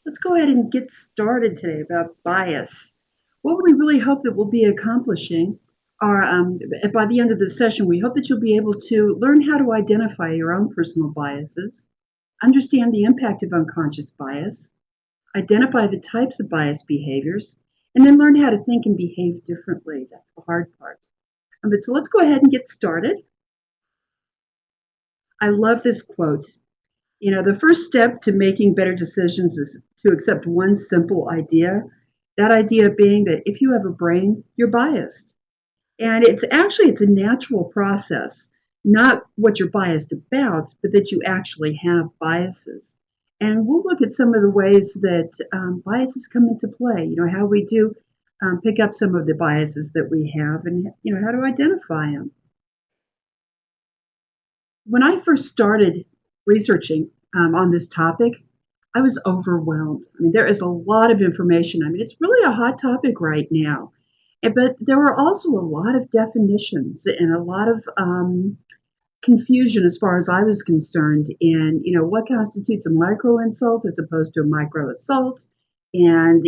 Let's go ahead and get started today about bias. What we really hope that we'll be accomplishing are, by the end of this session, we hope that you'll be able to learn how to identify your own personal biases, understand the impact of unconscious bias, identify the types of bias behaviors, and then learn how to think and behave differently. That's the hard part. But so let's go ahead and get started. I love this quote. The first step to making better decisions is to accept one simple idea. That idea being that if you have a brain, you're biased. And it's a natural process, not what you're biased about, but that you actually have biases. And we'll look at some of the ways that biases come into play, how we do pick up some of the biases that we have and, how to identify them. When I first started researching on this topic, I was overwhelmed. I mean, there is a lot of information. I mean, it's really a hot topic right now. But there were also a lot of definitions and a lot of confusion as far as I was concerned in, what constitutes a micro insult as opposed to a micro assault, and,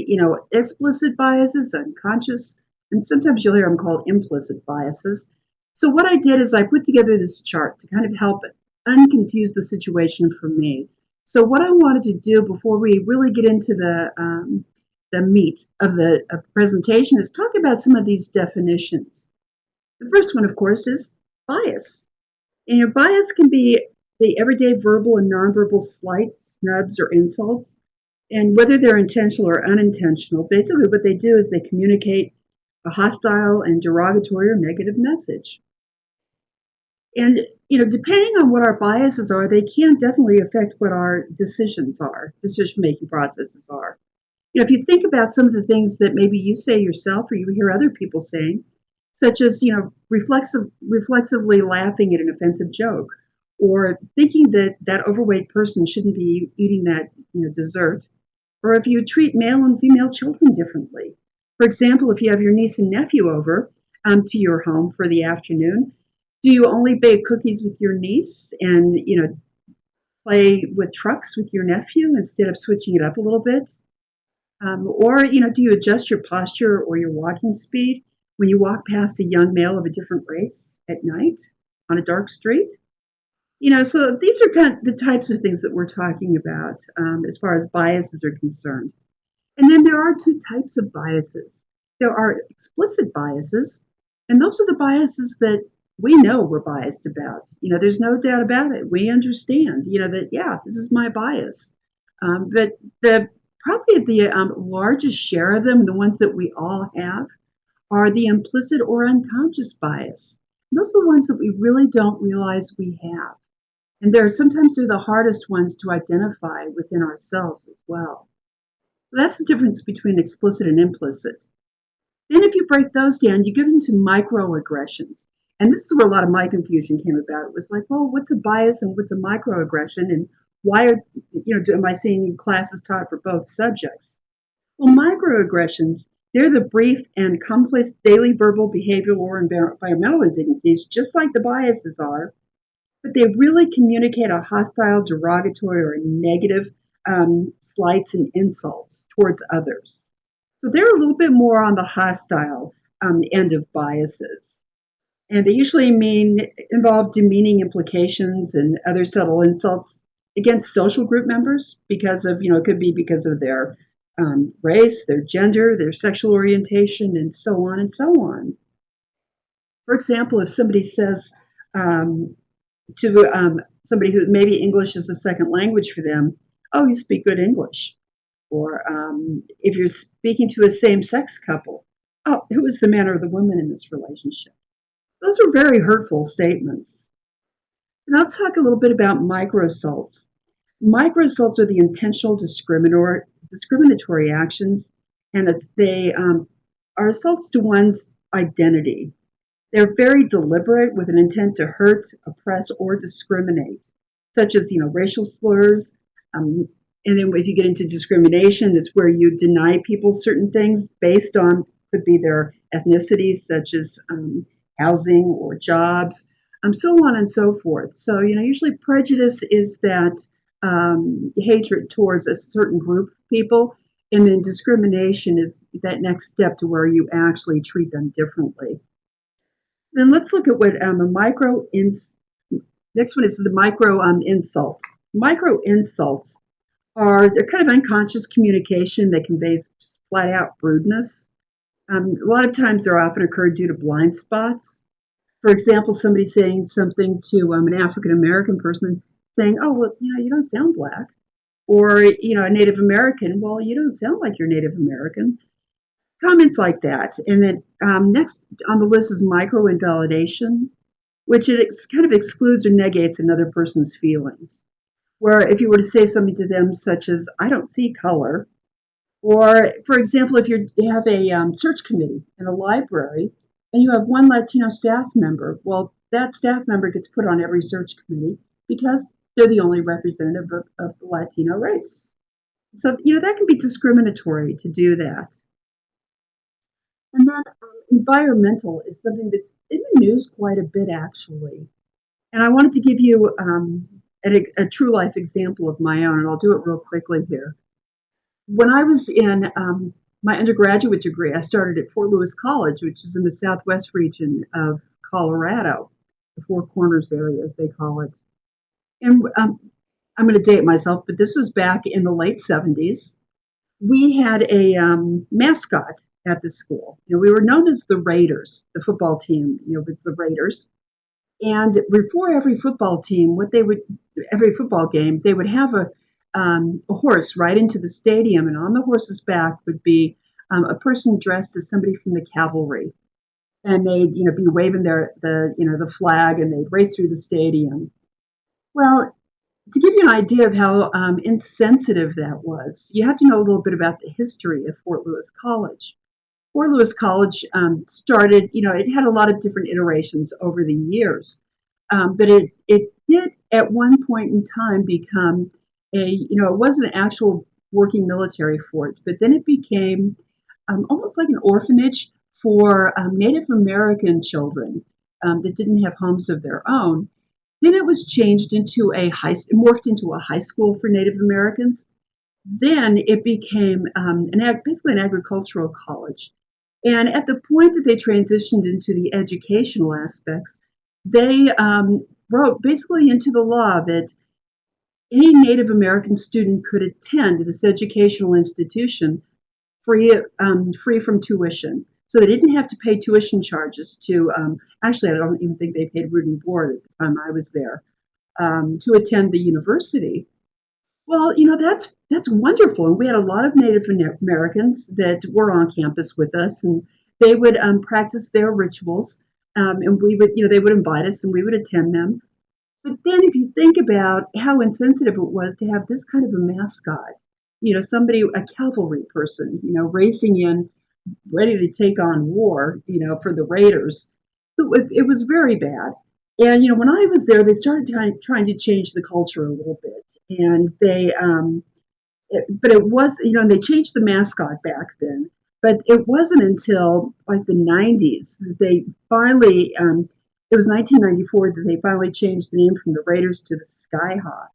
explicit biases, unconscious, and sometimes you'll hear them called implicit biases. So what I did is I put together this chart to kind of help unconfuse the situation for me. So what I wanted to do before we really get into the meat of the presentation is talk about some of these definitions. The first one, of course, is bias. And your bias can be the everyday verbal and nonverbal slights, snubs, or insults. And whether they're intentional or unintentional, basically what they do is they communicate a hostile and derogatory or negative message. And depending on what our biases are, they can definitely affect what our decision-making processes are. If you think about some of the things that maybe you say yourself or you hear other people saying, such as, reflexively laughing at an offensive joke, or thinking that that overweight person shouldn't be eating that, dessert, or if you treat male and female children differently. For example, if you have your niece and nephew over to your home for the afternoon, do you only bake cookies with your niece and, play with trucks with your nephew instead of switching it up a little bit? Or, do you adjust your posture or your walking speed when you walk past a young male of a different race at night on a dark street? So these are kind of the types of things that we're talking about as far as biases are concerned. And then there are two types of biases. There are explicit biases, and those are the biases that we know we're biased about. There's no doubt about it. We understand, that, yeah, this is my bias. But probably the largest share of them, the ones that we all have, are the implicit or unconscious bias. And those are the ones that we really don't realize we have. And sometimes they're the hardest ones to identify within ourselves as well. So that's the difference between explicit and implicit. Then if you break those down, you get into microaggressions. And this is where a lot of my confusion came about. It was like, well, what's a bias and what's a microaggression? And why am I seeing classes taught for both subjects? Well, microaggressions, they're the brief and complex daily verbal, behavioral, or environmental indignities, just like the biases are, but they really communicate a hostile, derogatory, or negative slights and insults towards others. So they're a little bit more on the hostile end of biases. And they usually involve demeaning implications and other subtle insults against social group members because of, it could be because of their race, their gender, their sexual orientation, and so on and so on. For example, if somebody says to somebody who maybe English is a second language for them, oh, you speak good English. Or if you're speaking to a same-sex couple, oh, who is the man or the woman in this relationship? Those are very hurtful statements. And I'll talk a little bit about microassaults. Microassaults are the intentional discriminatory actions, and they are assaults to one's identity. They're very deliberate with an intent to hurt, oppress, or discriminate, such as, racial slurs. And then if you get into discrimination, it's where you deny people certain things based on, could be their ethnicity, such as housing or jobs, so on and so forth. So, usually prejudice is that hatred towards a certain group of people, and then discrimination is that next step to where you actually treat them differently. Then let's look at what a micro ins. Next one is the micro insults. Micro insults are they're kind of unconscious communication that conveys flat out rudeness. A lot of times they're often occurred due to blind spots. For example, somebody saying something to an African American person, saying, "Oh, well, you don't sound black," or a Native American, "Well, you don't sound like you're Native American." Comments like that. And then next on the list is micro invalidation, which kind of excludes or negates another person's feelings. Where if you were to say something to them, such as, "I don't see color," or, for example, if you have a search committee in a library and you have one Latino staff member, well, that staff member gets put on every search committee because they're the only representative of the Latino race. So, that can be discriminatory to do that. And then environmental is something that's in the news quite a bit, actually. And I wanted to give you a true life example of my own, and I'll do it real quickly here. When I was in my undergraduate degree, I started at Fort Lewis College, which is in the southwest region of Colorado, the Four Corners area, as they call it. And I'm going to date myself, but this was back in the late 70s. We had a mascot at the school. We were known as the Raiders. The football team, was the Raiders. And before every football team, every football game, they would have a horse ride into the stadium, and on the horse's back would be a person dressed as somebody from the cavalry, and they'd be waving the flag, and they'd race through the stadium. Well, to give you an idea of how insensitive that was, you have to know a little bit about the history of Fort Lewis College. Fort Lewis College started, it had a lot of different iterations over the years, but it did at one point in time become it wasn't an actual working military fort, but then it became almost like an orphanage for Native American children that didn't have homes of their own. Then it was changed into morphed into a high school for Native Americans. Then it became basically an agricultural college. And at the point that they transitioned into the educational aspects, they wrote basically into the law that any Native American student could attend this educational institution free from tuition. So they didn't have to pay tuition charges actually, I don't even think they paid root and board at the time I was there, to attend the university. Well, that's wonderful, and we had a lot of Native Americans that were on campus with us, and they would practice their rituals, and they would invite us, and we would attend them. But then, if you think about how insensitive it was to have this kind of a mascot, somebody, a cavalry person, racing in, ready to take on war, for the Raiders, it was very bad. And when I was there, they started trying to change the culture a little bit, and but it was, and they changed the mascot back then. But it wasn't until like the 90s that they finally, it was 1994 that they finally changed the name from the Raiders to the Skyhawks.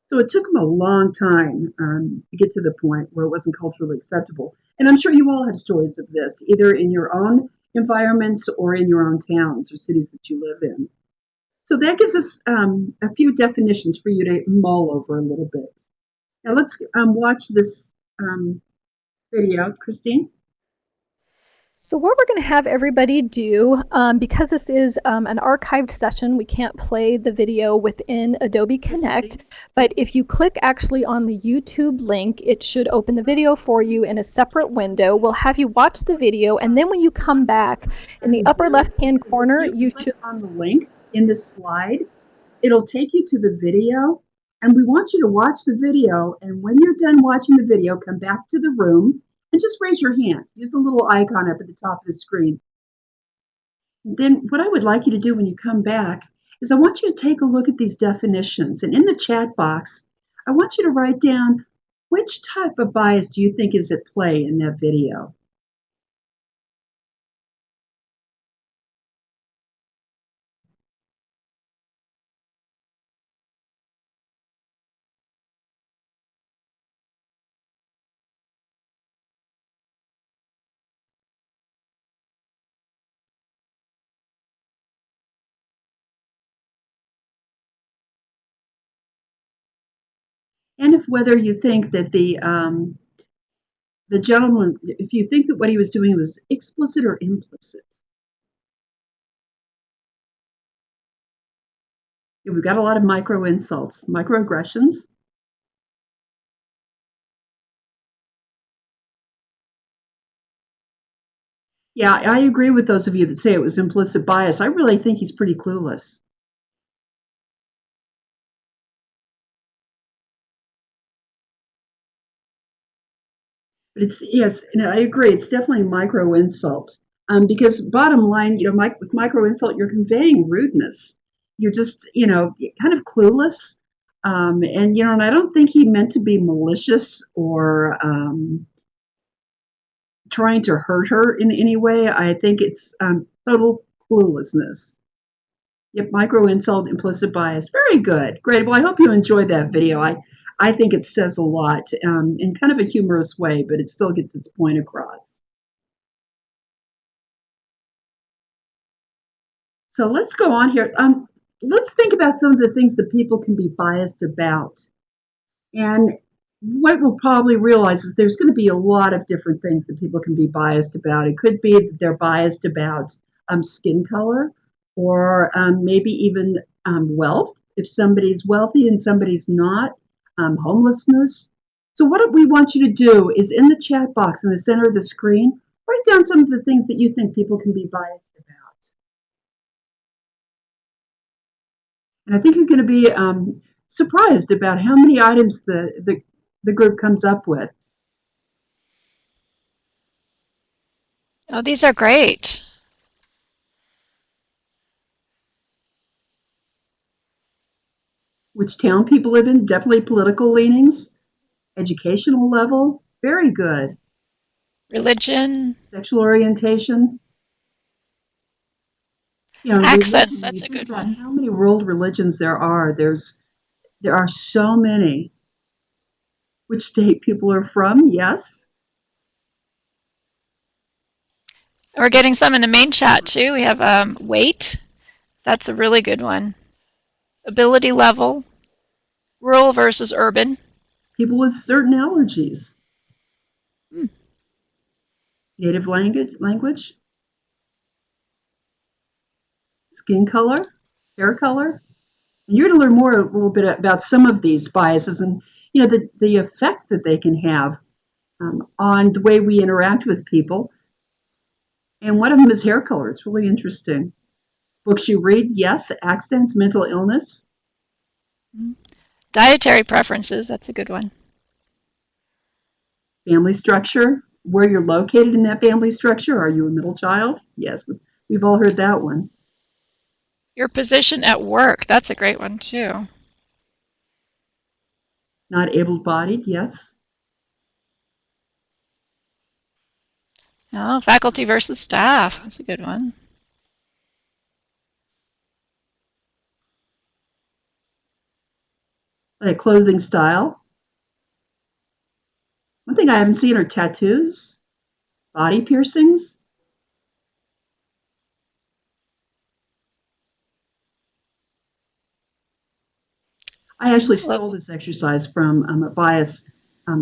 So it took them a long time to get to the point where it wasn't culturally acceptable. And I'm sure you all have stories of this, either in your own environments or in your own towns or cities that you live in. So that gives us a few definitions for you to mull over a little bit. Now let's watch this video, Christine. So what we're going to have everybody do, because this is an archived session, we can't play the video within Adobe Connect, but if you click actually on the YouTube link, it should open the video for you in a separate window. We'll have you watch the video, and then when you come back, in the upper left-hand corner, you should... on the link in this slide, it'll take you to the video, and we want you to watch the video, and when you're done watching the video, come back to the room and just raise your hand. Use the little icon up at the top of the screen. Then what I would like you to do when you come back is I want you to take a look at these definitions, and in the chat box, I want you to write down which type of bias do you think is at play in that video. And if whether you think that the gentleman, if you think that what he was doing was explicit or implicit. Yeah, we've got a lot of micro insults, microaggressions. Yeah, I agree with those of you that say it was implicit bias. I really think he's pretty clueless. But it's yes, and I agree. It's definitely micro insult. Because bottom line, with micro insult, you're conveying rudeness. You're just, kind of clueless. And I don't think he meant to be malicious or trying to hurt her in any way. I think it's total cluelessness. Yep, micro insult, implicit bias. Very good. Great. Well, I hope you enjoyed that video. I think it says a lot in kind of a humorous way, but it still gets its point across. So let's go on here. Let's think about some of the things that people can be biased about. And what we'll probably realize is there's going to be a lot of different things that people can be biased about. It could be that they're biased about skin color or maybe even wealth. If somebody's wealthy and somebody's not, homelessness. So, what we want you to do is in the chat box in the center of the screen, write down some of the things that you think people can be biased about. And I think you're going to be surprised about how many items the group comes up with. Oh, these are great. Which town people live in, definitely political leanings, educational level, very good. Religion, Sexual orientation, religion, accents, when that's you a think good about one. how many world religions there are so many. Which state people are from, yes. We're getting some in the main chat too. We have weight. That's a really good one. Ability level, rural versus urban. People with certain allergies. Hmm. Native language, skin color, hair color. And you're going to learn more a little bit about some of these biases and the effect that they can have on the way we interact with people. And one of them is hair color. It's really interesting. Books you read, yes. Accents, mental illness. Dietary preferences, that's a good one. Family structure, where you're located in that family structure. Are you a middle child? Yes, we've all heard that one. Your position at work, that's a great one too. Not able-bodied, yes. Oh, faculty versus staff, that's a good one. Like clothing style. One thing I haven't seen are tattoos, body piercings. I actually stole this exercise from a bias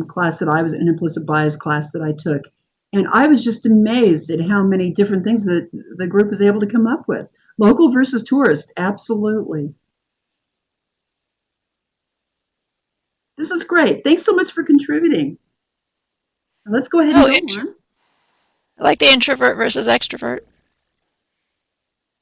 class that I was an implicit bias class that I took, and I was just amazed at how many different things that the group was able to come up with. Local versus tourist, absolutely. This is great. Thanks so much for contributing. Now let's go ahead and go on. I like the introvert versus extrovert.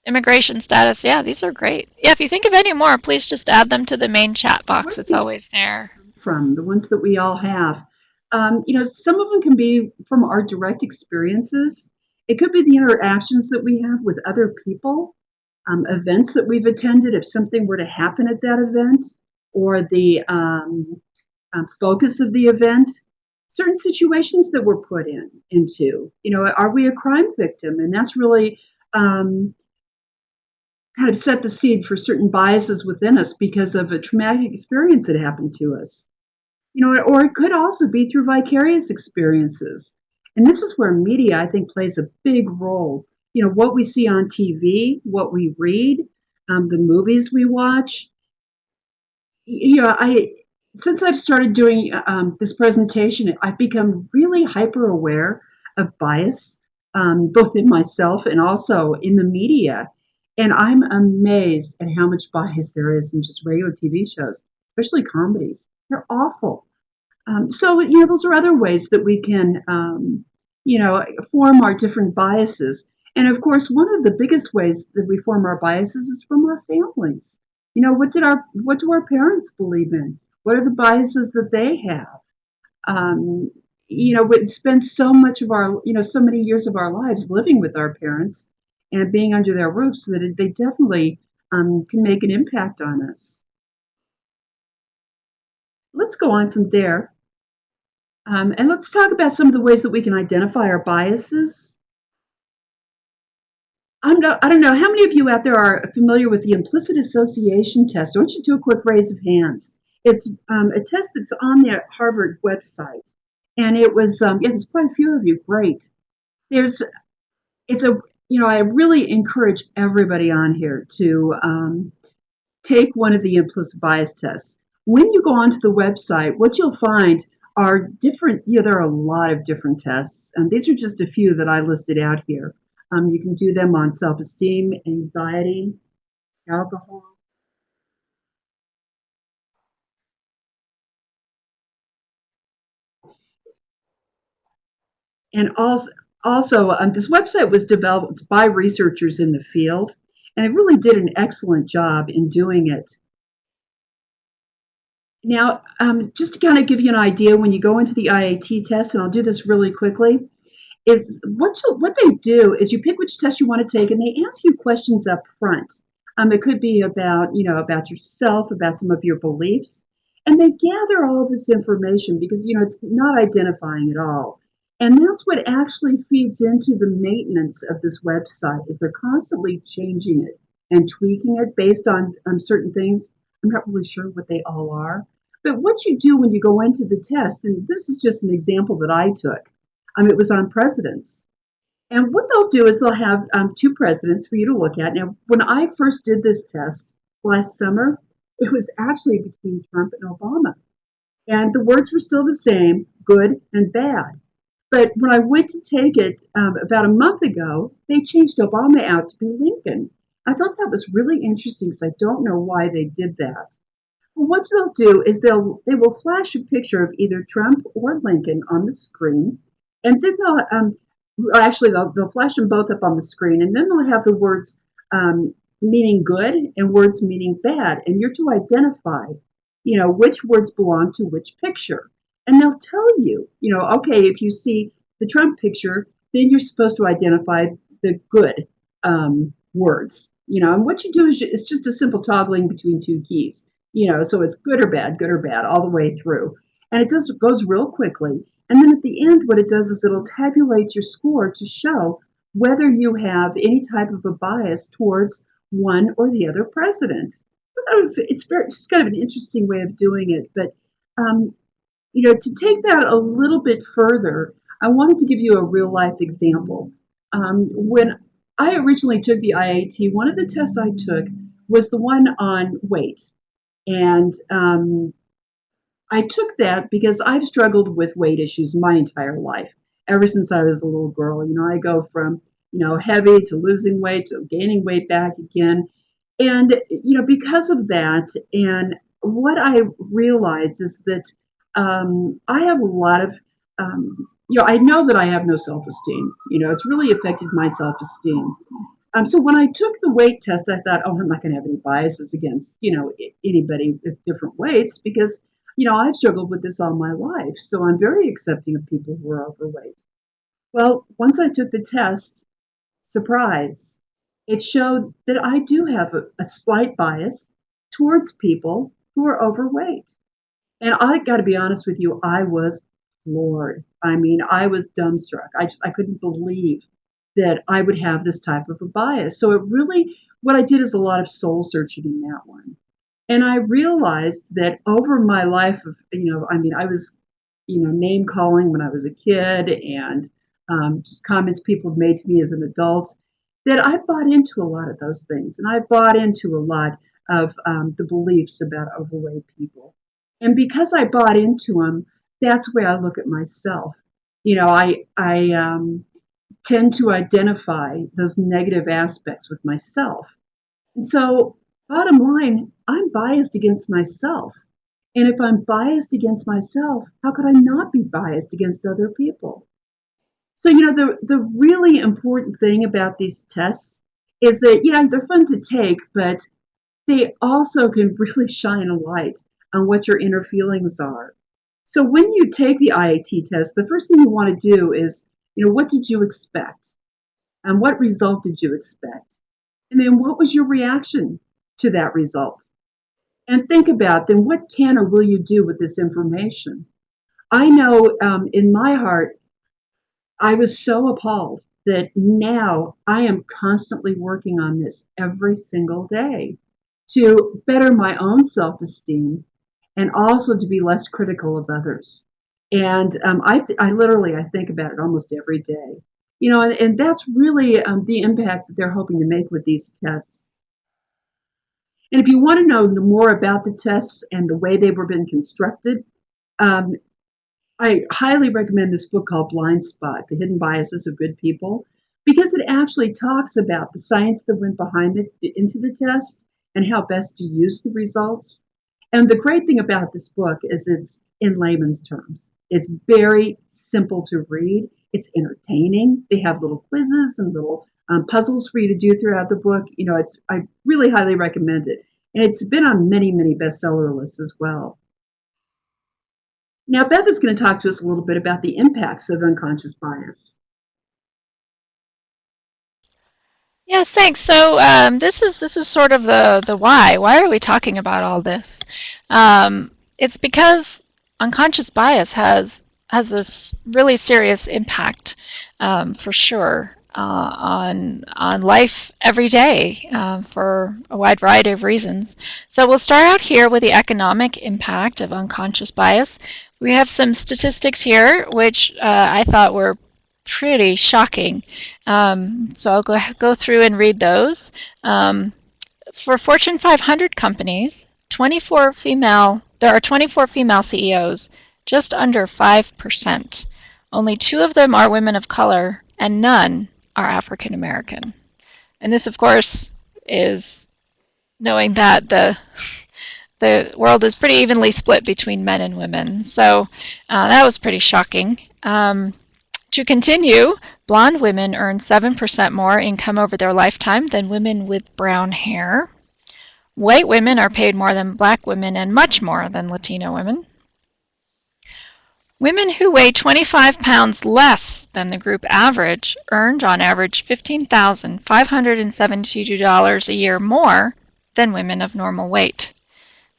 Immigration status, yeah, these are great. Yeah, if you think of any more, please just add them to the main chat box. It's always there. From the ones that we all have. Some of them can be from our direct experiences. It could be the interactions that we have with other people, events that we've attended, if something were to happen at that event, or the focus of the event, certain situations that we're put into. Are we a crime victim? And that's really kind of set the seed for certain biases within us because of a traumatic experience that happened to us. Or it could also be through vicarious experiences. And this is where media, I think, plays a big role. What we see on TV, what we read, the movies we watch. since I've started doing this presentation, I've become really hyper aware of bias, both in myself and also in the media. And I'm amazed at how much bias there is in just regular TV shows, especially comedies. They're awful. So, those are other ways that we can, form our different biases. And of course, one of the biggest ways that we form our biases is from our families. What do our parents believe in? What are the biases that they have? Um, we spend so much of our, so many years of our lives living with our parents and being under their roofs that they definitely can make an impact on us. Let's go on from there. And let's talk about some of the ways that we can identify our biases. I don't know how many of you out there are familiar with the implicit association test. I want you to do a quick raise of hands. It's a test that's on the Harvard website, and it was yeah, there's quite a few of you. Great. There's it's a I really encourage everybody on here to take one of the implicit bias tests. When you go onto the website, what you'll find are different, there are a lot of different tests, and these are just a few that I listed out here. You can do them on self esteem, anxiety, alcohol. And also, this website was developed by researchers in the field, and it really did an excellent job in doing it. Now, just to kind of give you an idea, when you go into the IAT test, and I'll do this really quickly, is what they do is you pick which test you want to take, and they ask you questions up front. It could be about about yourself, about some of your beliefs, and they gather all this information because it's not identifying at all, and that's what actually feeds into the maintenance of this website. Is they're constantly changing it and tweaking it based on certain things. I'm not really sure what they all are, but what you do when you go into the test, and this is just an example that I took. It was on presidents. And what they'll do is they'll have two presidents for you to look at. Now, when I first did this test last summer, it was actually between Trump and Obama. And the words were still the same, good and bad. But when I went to take it about a month ago, they changed Obama out to be Lincoln. I thought that was really interesting because I don't know why they did that. Well, what they'll do is they will flash a picture of either Trump or Lincoln on the screen, and then they'll flash them both up on the screen, and then they'll have the words meaning good and words meaning bad, and you're to identify, which words belong to which picture, and they'll tell you, okay, if you see the Trump picture, then you're supposed to identify the good words, and what you do is it's just a simple toggling between two keys. So it's good or bad, all the way through. And it goes real quickly. And then at the end, what it does is it'll tabulate your score to show whether you have any type of a bias towards one or the other president. It's kind of an interesting way of doing it. But, to take that a little bit further, I wanted to give you a real life example. When I originally took the IAT, one of the tests I took was the one on weight. And I took that because I've struggled with weight issues my entire life, ever since I was a little girl. I go from, heavy to losing weight to gaining weight back again. And, because of that, and what I realized is that I have a lot of, I know that I have no self esteem. It's really affected my self esteem. So when I took the weight test, I thought, oh, I'm not going to have any biases against, anybody with different weights because, I've struggled with this all my life. So I'm very accepting of people who are overweight. Well, once I took the test, surprise, it showed that I do have a slight bias towards people who are overweight. And I got to be honest with you, I was floored. I mean, I was dumbstruck. I couldn't believe that I would have this type of a bias. So what I did is a lot of soul searching in that one. And I realized that over my life of, I was, name calling when I was a kid and just comments people have made to me as an adult, that I bought into a lot of those things. And I bought into a lot of the beliefs about overweight people. And because I bought into them, that's the way I look at myself. I tend to identify those negative aspects with myself. And so, bottom line, I'm biased against myself. And if I'm biased against myself, how could I not be biased against other people? So, the really important thing about these tests is that, yeah, they're fun to take, but they also can really shine a light on what your inner feelings are. So when you take the IAT test, the first thing you want to do is, what did you expect? And what result did you expect? And then what was your reaction to that result? And think about then what can or will you do with this information? I know in my heart, I was so appalled that now I am constantly working on this every single day to better my own self esteem and also to be less critical of others. And I literally I think about it almost every day, and that's really the impact that they're hoping to make with these tests. And if you want to know more about the tests and the way they were being constructed, um, I highly recommend this book called Blind Spot: The Hidden Biases of Good People, because it actually talks about the science that went behind it into the test and how best to use the results. And the great thing about this book is it's in layman's terms. It's very simple to read. It's entertaining. They have little quizzes and little puzzles for you to do throughout the book. I really highly recommend it. And it's been on many, many bestseller lists as well. Now, Beth is going to talk to us a little bit about the impacts of unconscious bias. Yes, thanks. So this is sort of the why. Why are we talking about all this? It's because unconscious bias has this really serious impact, for sure, on life every day, for a wide variety of reasons. So we'll start out here with the economic impact of unconscious bias. We have some statistics here, which I thought were pretty shocking. So I'll go through and read those. For Fortune 500 companies, there are 24 female CEOs, just under 5%. Only 2 of them are women of color, and none are African American. And this, of course, is knowing that the world is pretty evenly split between men and women. So that was pretty shocking. To continue, blonde women earn 7% more income over their lifetime than women with brown hair. White women are paid more than black women and much more than Latino women. Women who weigh 25 pounds less than the group average earned on average $15,572 a year more than women of normal weight.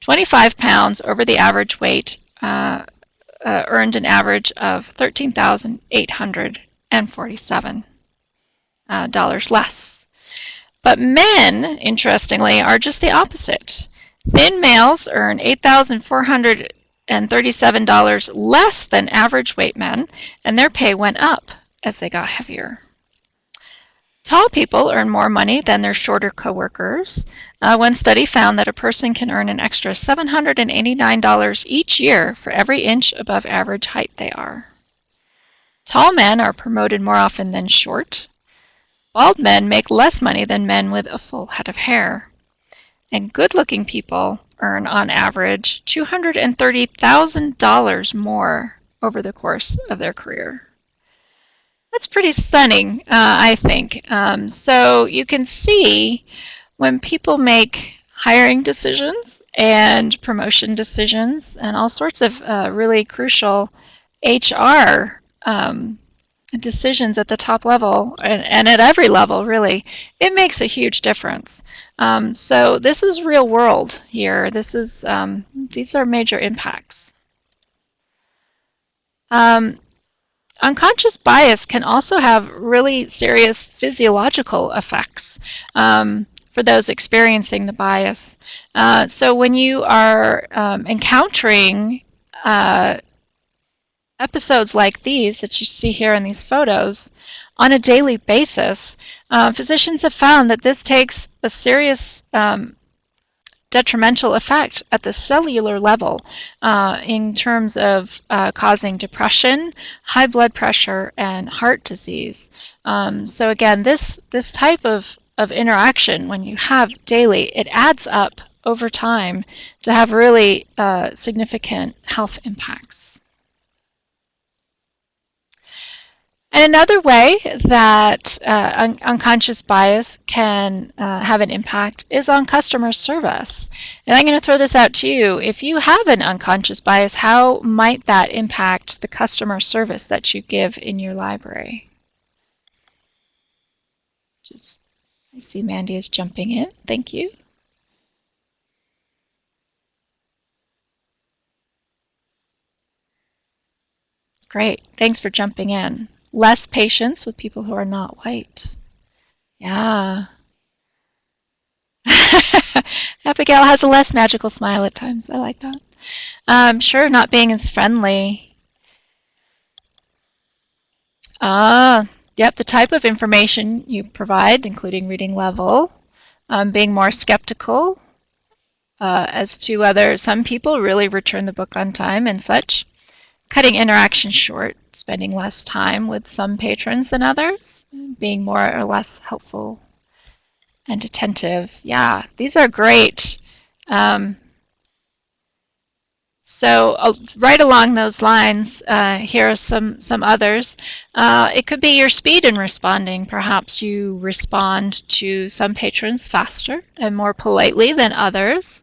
25 pounds over the average weight earned an average of $13,847 less. But men, interestingly, are just the opposite. Thin males earn $8,437 less than average weight men, and their pay went up as they got heavier. Tall people earn more money than their shorter coworkers. One study found that a person can earn an extra $789 each year for every inch above average height they are. Tall men are promoted more often than short. Bald men make less money than men with a full head of hair. And good-looking people earn, on average, $230,000 more over the course of their career. That's pretty stunning, I think. So you can see when people make hiring decisions and promotion decisions and all sorts of really crucial HR decisions at the top level and at every level, really, it makes a huge difference. So this is real world here. These are major impacts. Unconscious bias can also have really serious physiological effects for those experiencing the bias. So when you are encountering episodes like these that you see here in these photos on a daily basis, physicians have found that this takes a serious detrimental effect at the cellular level in terms of causing depression, high blood pressure, and heart disease. So again, this type of interaction, when you have daily, it adds up over time to have really significant health impacts. And another way that unconscious bias can have an impact is on customer service. And I'm going to throw this out to you. If you have an unconscious bias, how might that impact the customer service that you give in your library? I see Mandy is jumping in. Thank you. Great. Thanks for jumping in. Less patience with people who are not white. Yeah. Abigail has a less magical smile at times. I like that. Sure, not being as friendly. Yep, the type of information you provide, including reading level, being more skeptical as to whether some people really return the book on time and such. Cutting interaction short, spending less time with some patrons than others, being more or less helpful and attentive. Yeah, these are great. So right along those lines, here are some others. It could be your speed in responding. Perhaps you respond to some patrons faster and more politely than others.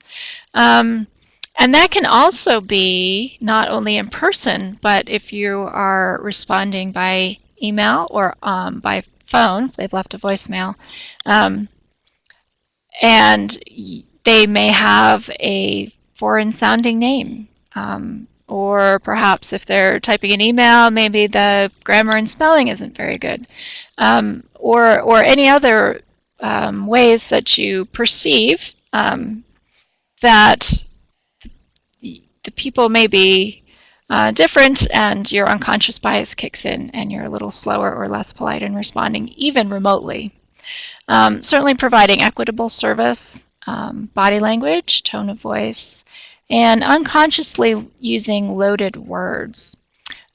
And that can also be not only in person, but if you are responding by email or by phone, they've left a voicemail, and they may have a foreign-sounding name. Or perhaps if they're typing an email, maybe the grammar and spelling isn't very good. Or any other ways that you perceive that the people may be different and your unconscious bias kicks in and you're a little slower or less polite in responding, even remotely. Certainly providing equitable service, body language, tone of voice, and unconsciously using loaded words.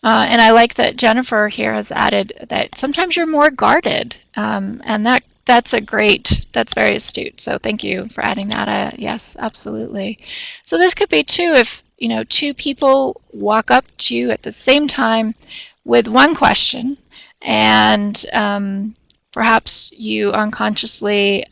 And I like that Jennifer here has added that sometimes you're more guarded, and that's very astute. So thank you for adding that. Yes, absolutely. So this could be too if two people walk up to you at the same time with one question, and perhaps you unconsciously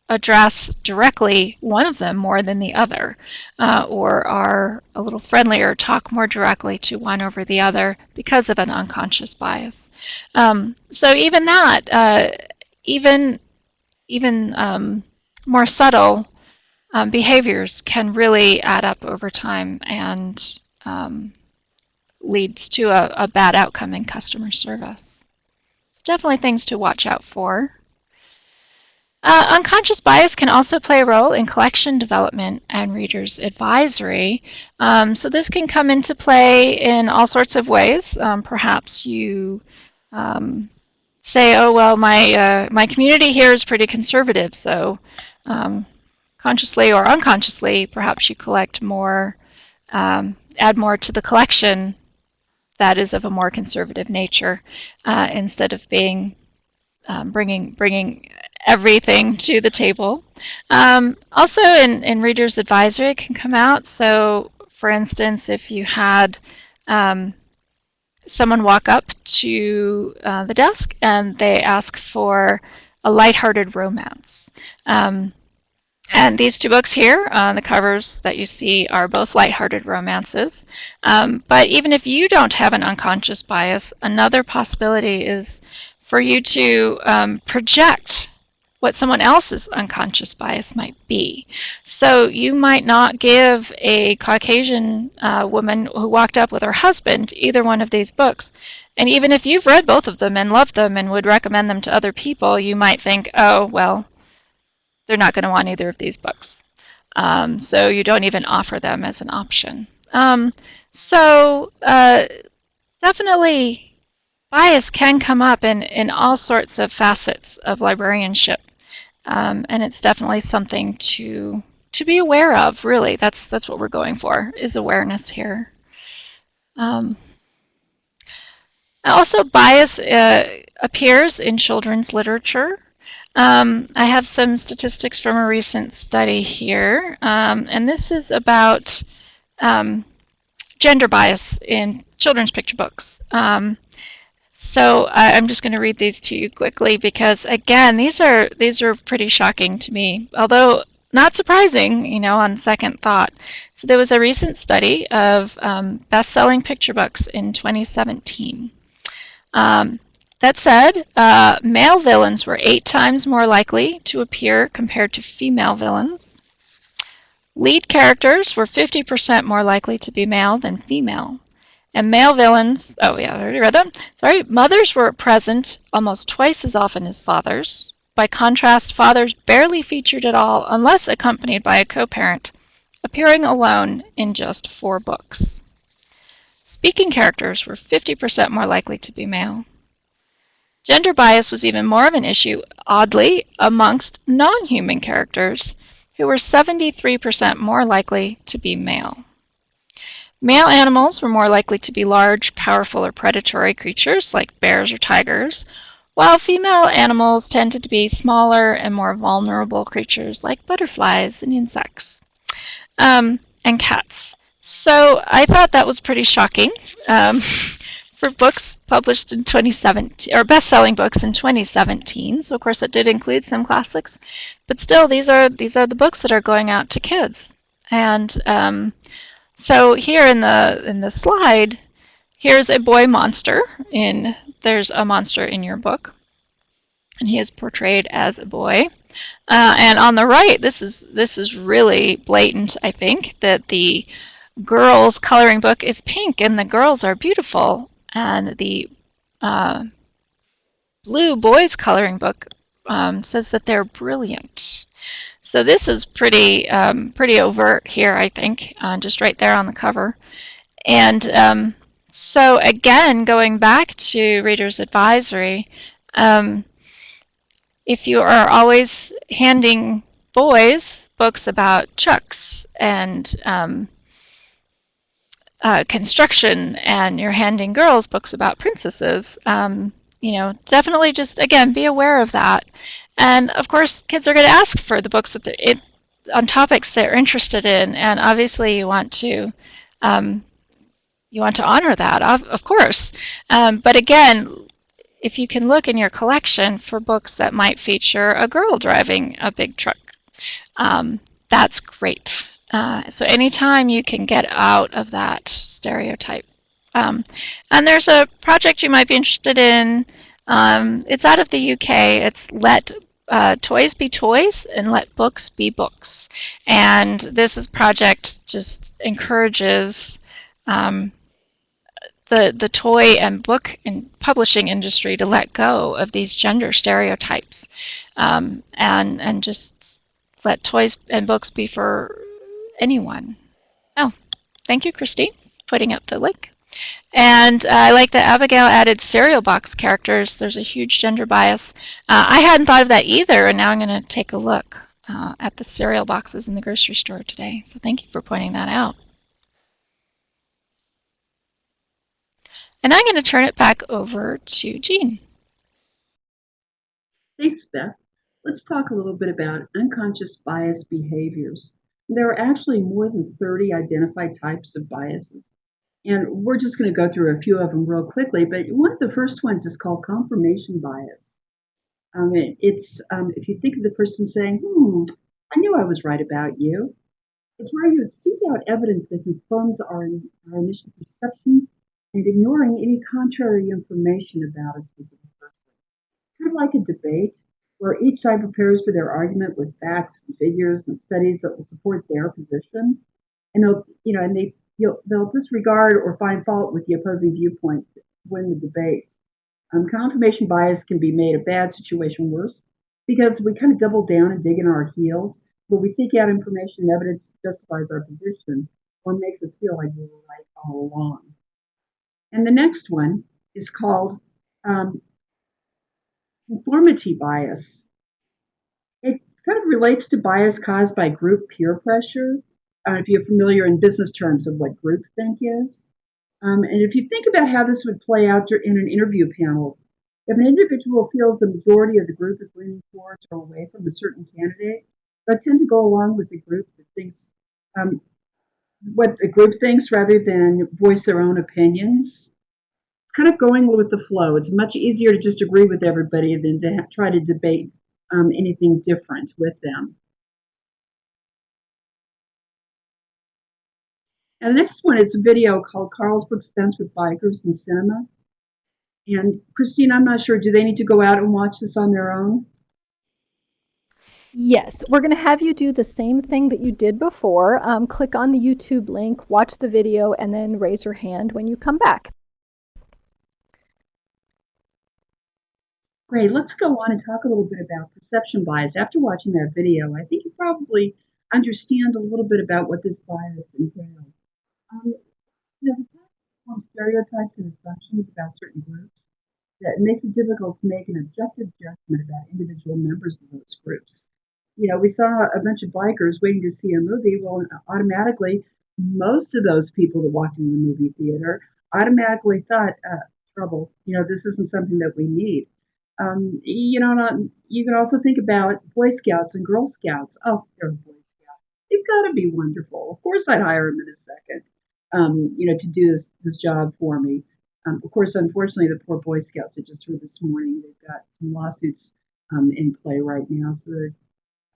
address directly one of them more than the other, or are a little friendlier, talk more directly to one over the other because of an unconscious bias. So even that, even more subtle behaviors can really add up over time and leads to a bad outcome in customer service. So definitely things to watch out for. Unconscious bias can also play a role in collection development and readers' advisory. So this can come into play in all sorts of ways. Perhaps you say, oh, well, my community here is pretty conservative, so consciously or unconsciously, perhaps you collect more, add more to the collection that is of a more conservative nature, instead of being bringing everything to the table. Also in Reader's Advisory it can come out. So for instance, if you had someone walk up to the desk and they ask for a lighthearted romance. And these two books here, the covers that you see are both lighthearted romances. But even if you don't have an unconscious bias, another possibility is for you to project what someone else's unconscious bias might be. So you might not give a Caucasian woman who walked up with her husband either one of these books. And even if you've read both of them and loved them and would recommend them to other people, you might think, oh, well, they're not going to want either of these books. So you don't even offer them as an option. Definitely bias can come up in all sorts of facets of librarianship. And it's definitely something to to be aware of. Really, that's what we're going for, is awareness here. Also, bias appears in children's literature. I have some statistics from a recent study here, and this is about gender bias in children's picture books. So I'm just going to read these to you quickly because, again, these are pretty shocking to me, although not surprising, you know, on second thought. So there was a recent study of best-selling picture books in 2017. That said, male villains were 8 times more likely to appear compared to female villains. Lead characters were 50% more likely to be male than female. And male villains, oh yeah, I already read that. Sorry, mothers were present almost twice as often as fathers. By contrast, fathers barely featured at all unless accompanied by a co-parent, appearing alone in just 4 books. Speaking characters were 50% more likely to be male. Gender bias was even more of an issue, oddly, amongst non-human characters, who were 73% more likely to be male. Male animals were more likely to be large, powerful, or predatory creatures like bears or tigers, while female animals tended to be smaller and more vulnerable creatures like butterflies and insects, and cats. So I thought that was pretty shocking for books published in 2017, or best-selling books in 2017. So of course it did include some classics, but still these are the books that are going out to kids. And so here in the slide, here's a boy monster. There's a monster in your book, and he is portrayed as a boy. And on the right, this is really blatant. I think that the girls' coloring book is pink, and the girls are beautiful, and the blue boys' coloring book says that they're brilliant. So this is pretty overt here, I think, just right there on the cover. And so again, going back to Reader's Advisory, if you are always handing boys books about trucks and construction, and you're handing girls books about princesses, you know, definitely just, again, be aware of that. And of course, kids are going to ask for the books that on topics they're interested in, and obviously you want to honor that, of course. But again, if you can look in your collection for books that might feature a girl driving a big truck, that's great. So anytime you can get out of that stereotype. And there's a project you might be interested in. It's out of the UK. It's Let Toys Be Toys and Let Books Be Books. And this project just encourages the toy and book and publishing industry to let go of these gender stereotypes, and just let toys and books be for anyone. Oh, thank you, Christy, for putting up the link. And I like that Abigail added cereal box characters. There's a huge gender bias. I hadn't thought of that either, and now I'm going to take a look at the cereal boxes in the grocery store today. So thank you for pointing that out. And I'm going to turn it back over to Jean. Thanks, Beth. Let's talk a little bit about unconscious bias behaviors. There are actually more than 30 identified types of biases. And we're just going to go through a few of them real quickly, but one of the first ones is called confirmation bias. It's if you think of the person saying, I knew I was right about you. It's where you seek out evidence that confirms our initial perceptions and ignoring any contrary information about a specific person. Kind of like a debate where each side prepares for their argument with facts and figures and studies that will support their position, and they'll disregard or find fault with the opposing viewpoint to win the debate. Confirmation bias can be made a bad situation worse because we kind of double down and dig in our heels, where we seek out information and evidence that justifies our position or makes us feel like we were right all along. And the next one is called conformity bias. It kind of relates to bias caused by group peer pressure. If you're familiar in business terms of what groupthink is. And if you think about how this would play out in an interview panel, if an individual feels the majority of the group is leaning towards or away from a certain candidate, they'll tend to go along with the group that thinks um, what the group thinks rather than voice their own opinions. It's kind of going with the flow. It's much easier to just agree with everybody than to try to debate anything different with them. And the next one is a video called Carlsberg Stunts with Bikers in Cinema. And Christine, I'm not sure, do they need to go out and watch this on their own? Yes, we're going to have you do the same thing that you did before. Click on the YouTube link, watch the video, and then raise your hand when you come back. Great, let's go on and talk a little bit about perception bias. After watching that video, I think you probably understand a little bit about what this bias entails. Um, the form stereotypes and assumptions about certain groups that makes it difficult to make an objective judgment about individual members of those groups. We saw a bunch of bikers waiting to see a movie. Well, automatically, most of those people that walked into the movie theater automatically thought, trouble, this isn't something that we need. You can also think about Boy Scouts and Girl Scouts. Oh, they're Boy Scouts. They've got to be wonderful. Of course, I'd hire them in a second, to do this job for me. Of course, unfortunately, the poor Boy Scouts I just heard this morning, they've got some lawsuits in play right now. So they're,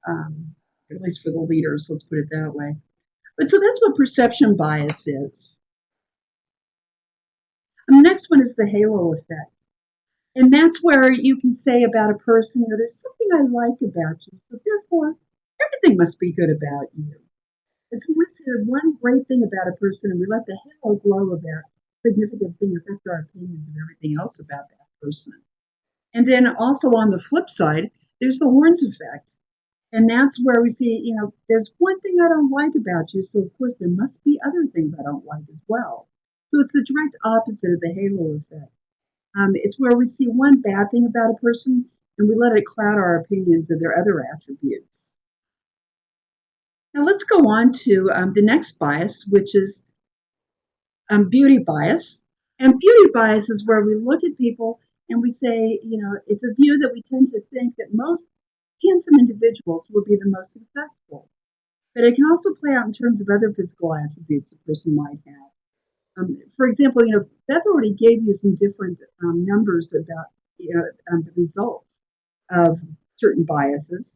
at least for the leaders, let's put it that way. But so that's what perception bias is. And the next one is the halo effect. And that's where you can say about a person, there's something I like about you, so therefore everything must be good about you. It's one great thing about a person, and we let the halo glow about significant things affect our opinions of everything else about that person. And then also on the flip side, there's the horns effect. And that's where we see, there's one thing I don't like about you, so of course there must be other things I don't like as well. So it's the direct opposite of the halo effect. It's where we see one bad thing about a person and we let it cloud our opinions of their other attributes. Now let's go on to the next bias, which is beauty bias. And beauty bias is where we look at people and we say, it's a view that we tend to think that most handsome individuals will be the most successful. But it can also play out in terms of other physical attributes a person might have. For example, Beth already gave you some different numbers about the results of certain biases.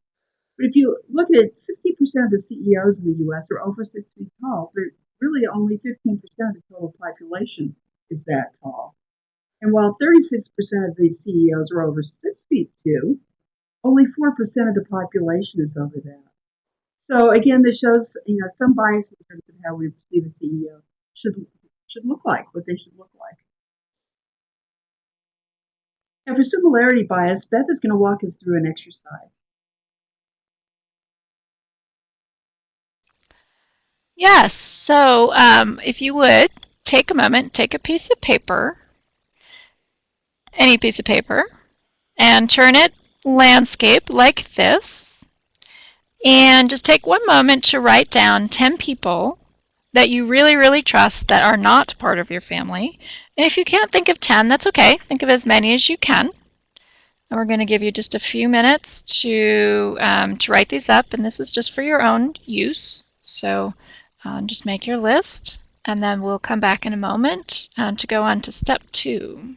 But if you look at it, 60% of the CEOs in the U.S. are over 6 feet tall. But really, only 15% of the total population is that tall. And while 36% of the CEOs are over 6 feet too, only 4% of the population is over that. So again, this shows some bias in terms of how we perceive a CEO should look like, what they should look like. Now, for similarity bias, Beth is going to walk us through an exercise. Yes, so if you would, take a moment, take a piece of paper, any piece of paper, and turn it landscape like this. And just take one moment to write down 10 people that you really, really trust that are not part of your family. And if you can't think of 10, that's okay. Think of as many as you can. And we're going to give you just a few minutes to write these up, and this is just for your own use. So just make your list, and then we'll come back in a moment to go on to step 2.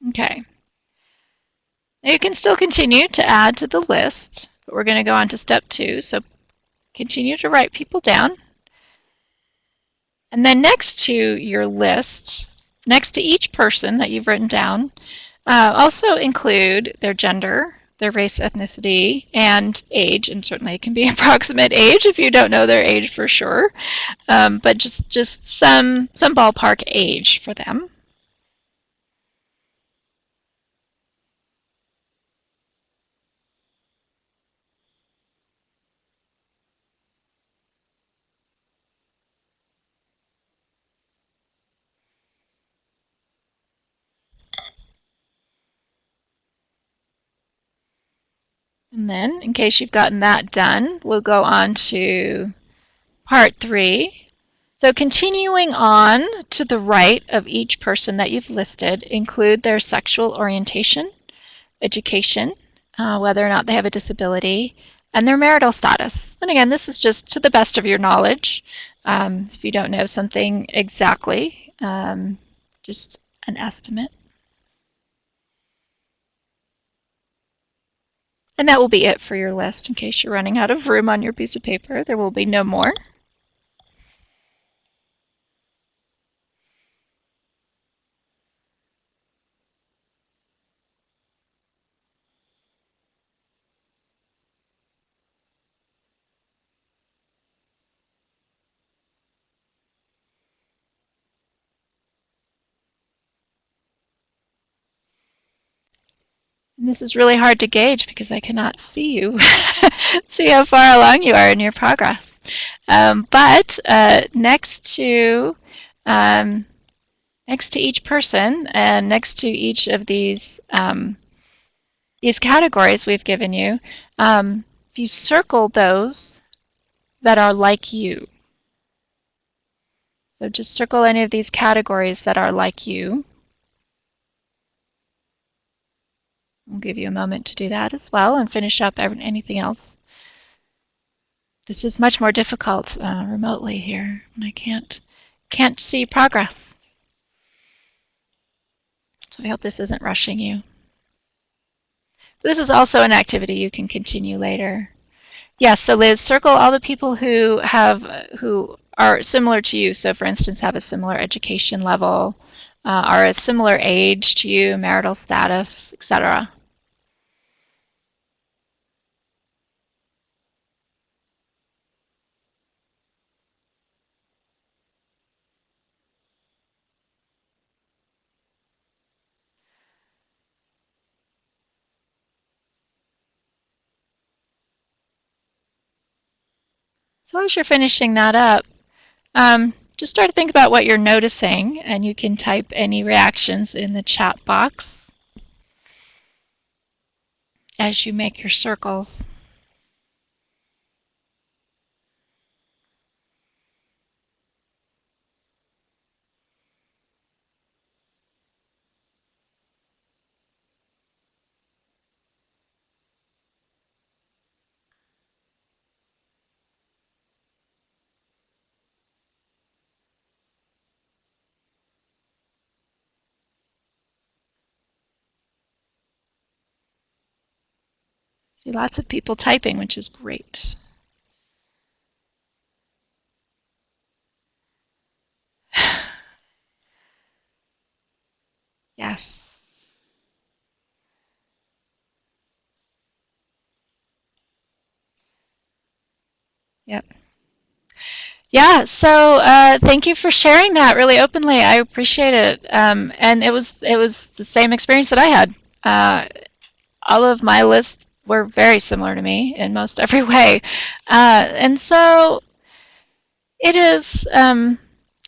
Okay. Now you can still continue to add to the list, but we're going to go on to step 2. So continue to write people down. And then next to your list, next to each person that you've written down, also include their gender, their race, ethnicity, and age. And certainly it can be approximate age if you don't know their age for sure, but just some ballpark age for them. And then, in case you've gotten that done, we'll go on to part 3. So continuing on to the right of each person that you've listed, include their sexual orientation, education, whether or not they have a disability, and their marital status. And again, this is just to the best of your knowledge. If you don't know something exactly, just an estimate. And that will be it for your list in case you're running out of room on your piece of paper. There will be no more. And this is really hard to gauge because I cannot see you, see how far along you are in your progress. But next to each person and next to each of these categories we've given you, if you circle those that are like you. So just circle any of these categories that are like you. I'll give you a moment to do that as well and finish up anything else. This is much more difficult remotely here, and I can't see progress. So I hope this isn't rushing you. But this is also an activity you can continue later. Yes, so Liz, circle all the people who are similar to you. So for instance, have a similar education level, are a similar age to you, marital status, etc. So as you're finishing that up, just start to think about what you're noticing, and you can type any reactions in the chat box as you make your circles. See lots of people typing, which is great. Yes. Yep. Yeah, so thank you for sharing that really openly. I appreciate it. And it was the same experience that I had. All of my lists were very similar to me in most every way. And so it is,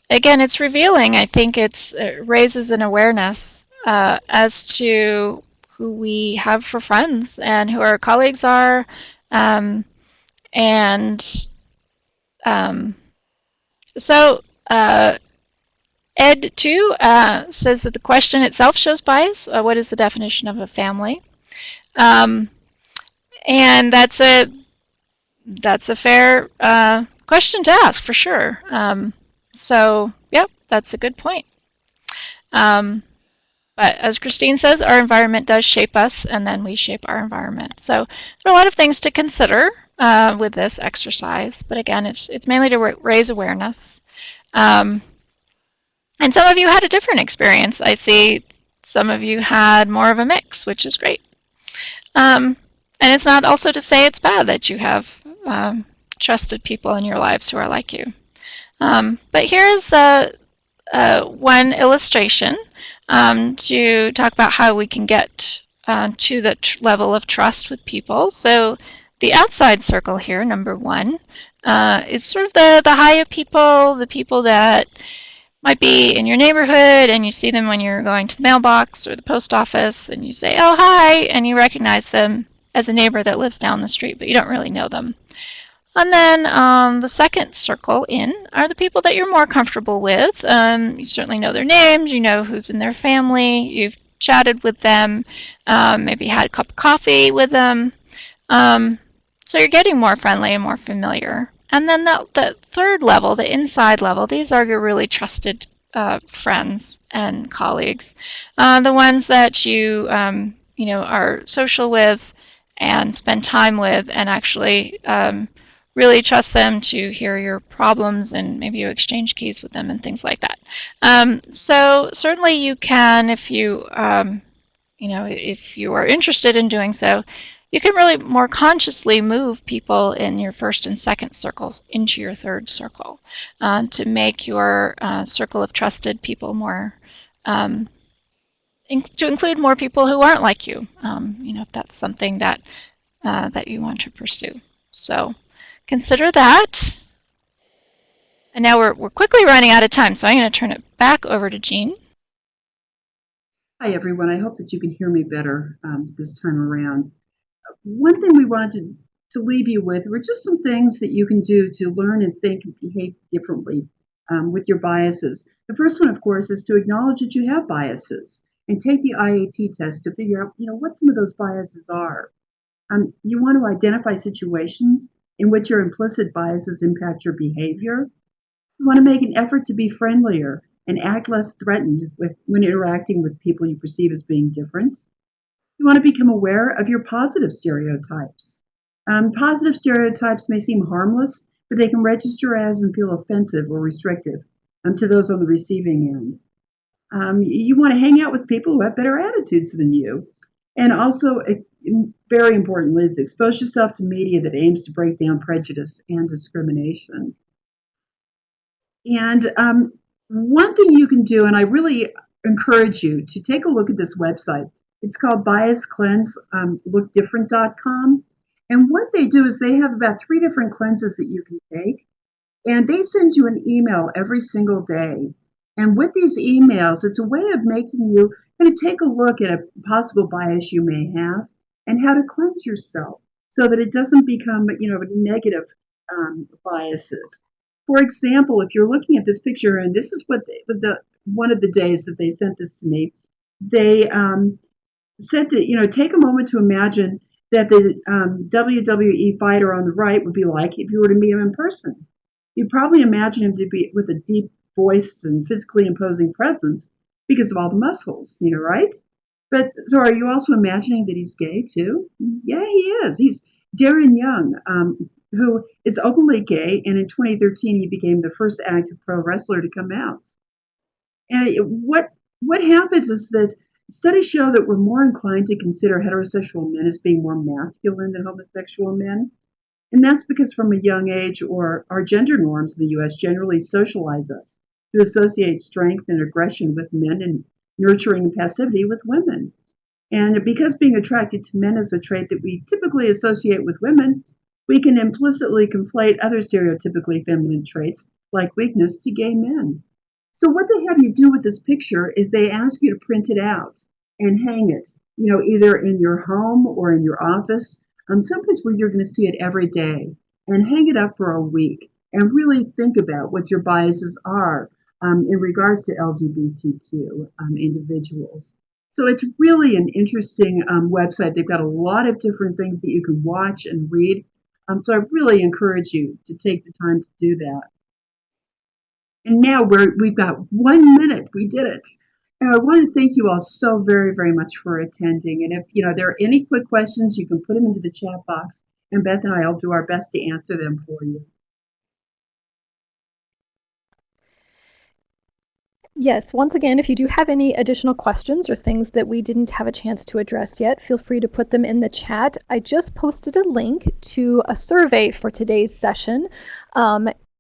again, it's revealing. I think it raises an awareness as to who we have for friends and who our colleagues are. So Ed 2 says that the question itself shows bias. What is the definition of a family? And that's a fair question to ask for sure. So yep, that's a good point. But as Christine says, our environment does shape us, and then we shape our environment. So there are a lot of things to consider with this exercise. But again, it's mainly to raise awareness. And some of you had a different experience. I see some of you had more of a mix, which is great. And it's not also to say it's bad that you have trusted people in your lives who are like you. But here's one illustration to talk about how we can get to the level of trust with people. So the outside circle here, number 1, is sort of the higher people, the people that might be in your neighborhood and you see them when you're going to the mailbox or the post office and you say, oh, hi, and you recognize them as a neighbor that lives down the street, but you don't really know them. And then the second circle in are the people that you're more comfortable with. You certainly know their names, you know who's in their family, you've chatted with them, maybe had a cup of coffee with them. So you're getting more friendly and more familiar. And then the third level, the inside level, these are your really trusted friends and colleagues. The ones that you are social with and spend time with and actually really trust them to hear your problems, and maybe you exchange keys with them and things like that. So certainly you can, if you if you are interested in doing so, you can really more consciously move people in your first and second circles into your third circle to make your circle of trusted people more, to include more people who aren't like you, if that's something that that you want to pursue. So consider that. And now we're quickly running out of time, so I'm going to turn it back over to Jean. Hi, everyone. I hope that you can hear me better this time around. One thing we wanted to leave you with were just some things that you can do to learn and think and behave differently with your biases. The first one, of course, is to acknowledge that you have biases and take the IAT test to figure out, what some of those biases are. You want to identify situations in which your implicit biases impact your behavior. You want to make an effort to be friendlier and act less threatened when interacting with people you perceive as being different. You want to become aware of your positive stereotypes. Positive stereotypes may seem harmless, but they can register as and feel offensive or restrictive to those on the receiving end. You want to hang out with people who have better attitudes than you. And also, very importantly, is expose yourself to media that aims to break down prejudice and discrimination. And one thing you can do, and I really encourage you to take a look at this website. It's called Bias Cleanse, lookdifferent.com. And what they do is they have about 3 different cleanses that you can take. And they send you an email every single day. And with these emails, it's a way of making you kind of take a look at a possible bias you may have and how to cleanse yourself so that it doesn't become, negative biases. For example, if you're looking at this picture, and this is what one of the days that they sent this to me, they said to, take a moment to imagine that the WWE fighter on the right would be like if you were to meet him in person. You'd probably imagine him to be with a deep voice and physically imposing presence because of all the muscles, right? But so are you also imagining that he's gay too? Yeah, he is. He's Darren Young, who is openly gay, and in 2013 he became the first active pro wrestler to come out. And what happens is that studies show that we're more inclined to consider heterosexual men as being more masculine than homosexual men. And that's because from a young age, or our gender norms in the U.S. generally socialize us to associate strength and aggression with men and nurturing and passivity with women. And because being attracted to men is a trait that we typically associate with women, we can implicitly conflate other stereotypically feminine traits like weakness to gay men. So what they have you do with this picture is they ask you to print it out and hang it, either in your home or in your office, someplace where you're going to see it every day, and hang it up for a week and really think about what your biases are in regards to LGBTQ individuals. So it's really an interesting website. They've got a lot of different things that you can watch and read. So I really encourage you to take the time to do that. And now we've got 1 minute. We did it. And I want to thank you all so very, very much for attending. And if there are any quick questions, you can put them into the chat box, and Beth and I will do our best to answer them for you. Yes, once again, if you do have any additional questions or things that we didn't have a chance to address yet, feel free to put them in the chat. I just posted a link to a survey for today's session.